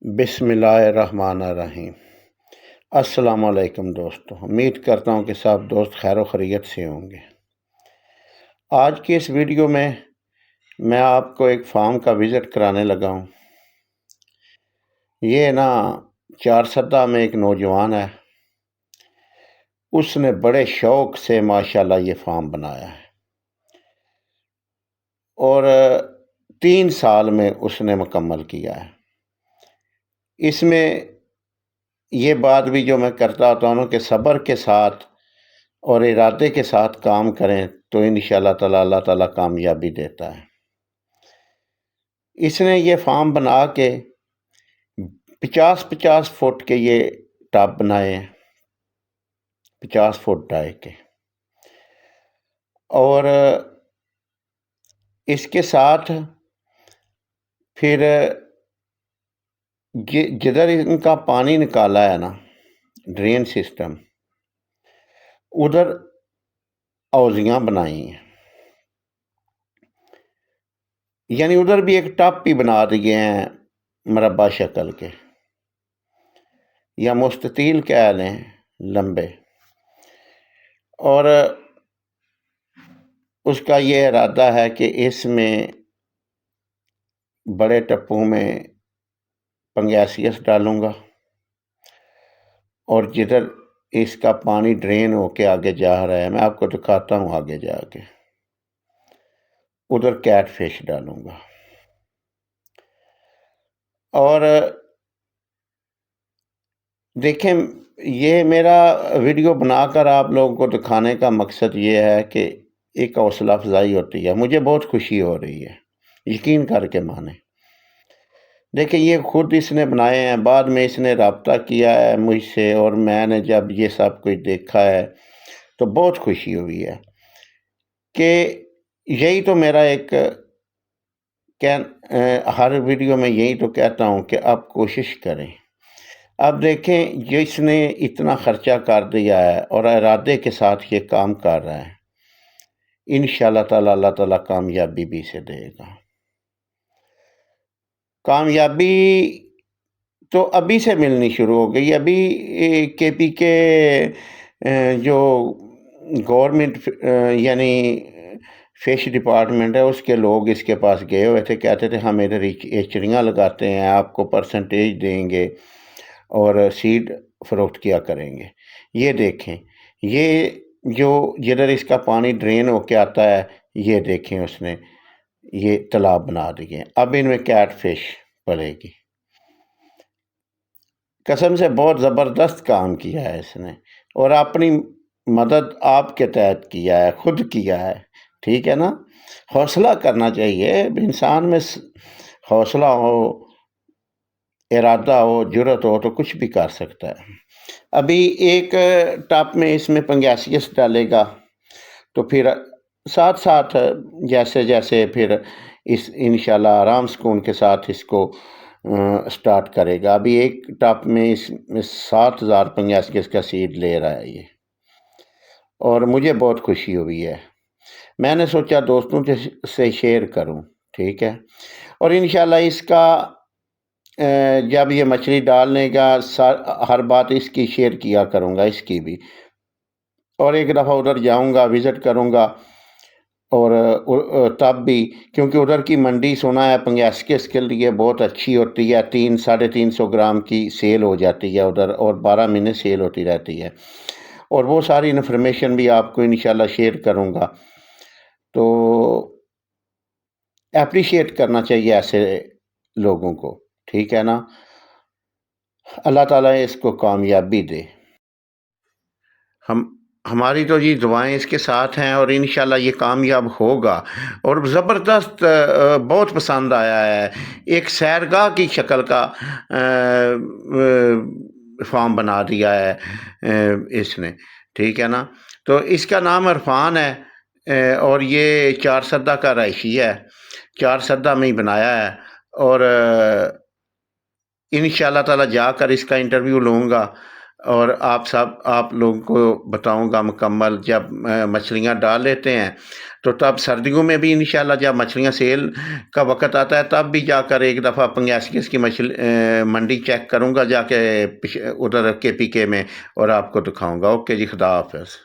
بسم اللہ الرحمن الرحیم۔ السلام علیکم دوستو، امید کرتا ہوں کہ سب دوست خیر و خیریت سے ہوں گے۔ آج کی اس ویڈیو میں آپ کو ایک فارم کا وزٹ کرانے لگا ہوں۔ یہ چارسدہ میں ایک نوجوان ہے، اس نے بڑے شوق سے ماشاءاللہ یہ فارم بنایا ہے اور 3 سال میں اس نے مکمل کیا ہے۔ اس میں یہ بات بھی جو میں کرتا ہوتا ہوں کہ صبر کے ساتھ اور ارادے کے ساتھ کام کریں تو انشاءاللہ تعالی اللہ تعالیٰ کامیابی دیتا ہے۔ اس نے یہ فارم بنا کے 50 فٹ کے یہ ٹب بنائے ہیں، 50 فٹ ڈائے کے، اور اس کے ساتھ پھر جدھر ان کا پانی نکالا ہے ڈرین سسٹم، ادھر اوزیاں بنائی ہیں، یعنی ادھر بھی ایک ٹپ بھی بنا دیے ہیں مربع شکل کے یا مستطیل کہہ لیں، لمبے، اور اس کا یہ ارادہ ہے کہ اس میں بڑے ٹپوں میں پنگیسیس ڈالوں گا اور جدھر اس کا پانی ڈرین ہو کے آگے جا رہا ہے، میں آپ کو دکھاتا ہوں آگے جا کے، ادھر کیٹ فش ڈالوں گا۔ اور دیکھیں، یہ میرا ویڈیو بنا کر آپ لوگوں کو دکھانے کا مقصد یہ ہے کہ ایک حوصلہ افزائی ہوتی ہے، مجھے بہت خوشی ہو رہی ہے، یقین کر کے مانیں۔ دیکھیں، یہ خود اس نے بنائے ہیں، بعد میں اس نے رابطہ کیا ہے مجھ سے، اور میں نے جب یہ سب کچھ دیکھا ہے تو بہت خوشی ہوئی ہے کہ یہی تو میرا ایک ہر ویڈیو میں یہی تو کہتا ہوں کہ آپ کوشش کریں۔ اب دیکھیں، جس نے اتنا خرچہ کر دیا ہے اور ارادے کے ساتھ یہ کام کر رہا ہے، انشاءاللہ تعالی اللہ تعالیٰ کامیابی بھی سے دے گا۔ کامیابی تو ابھی سے ملنی شروع ہو گئی۔ ابھی کے پی کے جو گورنمنٹ یعنی فش ڈپارٹمنٹ ہے، اس کے لوگ اس کے پاس گئے ہوئے تھے، کہتے تھے ہم ادھر ایچڑیاں لگاتے ہیں، آپ کو پرسنٹیج دیں گے اور سیڈ فروخت کیا کریں گے۔ یہ دیکھیں، یہ جو جدھر اس کا پانی ڈرین ہو کے آتا ہے، یہ دیکھیں اس نے یہ تالاب بنا دیے۔ اب ان میں کیٹ فش پڑے گی۔ قسم سے بہت زبردست کام کیا ہے اس نے، اور اپنی مدد آپ کے تحت کیا ہے، خود کیا ہے، ٹھیک ہے نا؟ حوصلہ کرنا چاہیے انسان میں، حوصلہ ہو، ارادہ ہو، جرأت ہو تو کچھ بھی کر سکتا ہے۔ ابھی ایک ٹپ میں اس میں پنگیسیس ڈالے گا، تو پھر ساتھ ساتھ جیسے جیسے پھر اس انشاءاللہ آرام سکون کے ساتھ اس کو سٹارٹ کرے گا۔ ابھی ایک ٹپ میں اس میں 7000 پنگیسیس کا سیڈ لے رہا ہے یہ، اور مجھے بہت خوشی ہوئی ہے۔ میں نے سوچا دوستوں سے شیئر کروں، ٹھیک ہے؟ اور انشاءاللہ اس کا جب یہ مچھلی ڈالنے کا ہر بات اس کی شیئر کیا کروں گا، اس کی بھی، اور ایک دفعہ ادھر جاؤں گا، وزٹ کروں گا، اور تب بھی، کیونکہ ادھر کی منڈی سنا ہے پنگیسیس کے لیے بہت اچھی ہوتی ہے، 300-350 گرام کی سیل ہو جاتی ہے ادھر، اور 12 مہینے سیل ہوتی رہتی ہے، اور وہ ساری انفارمیشن بھی آپ کو انشاءاللہ شیئر کروں گا۔ تو اپریشیٹ کرنا چاہیے ایسے لوگوں کو، ٹھیک ہے نا؟ اللہ تعالیٰ اس کو کامیابی دے۔ ہماری تو یہ دعائیں اس کے ساتھ ہیں، اور انشاءاللہ یہ کامیاب ہوگا، اور زبردست بہت پسند آیا ہے۔ ایک سیرگاہ کی شکل کا فارم بنا دیا ہے اس نے، ٹھیک ہے نا؟ تو اس کا نام عرفان ہے، اور یہ چارسدہ کا رہائشی ہے، چارسدہ میں ہی بنایا ہے، اور انشاءاللہ تعالیٰ جا کر اس کا انٹرویو لوں گا، اور آپ لوگوں کو بتاؤں گا مکمل۔ جب مچھلیاں ڈال لیتے ہیں تو تب سردیوں میں بھی انشاءاللہ جب مچھلیاں سیل کا وقت آتا ہے تب بھی جا کر ایک دفعہ پنگیسکس کی منڈی چیک کروں گا جا کے ادھر کے پی کے میں، اور آپ کو دکھاؤں گا۔ اوکے جی، خدا حافظ۔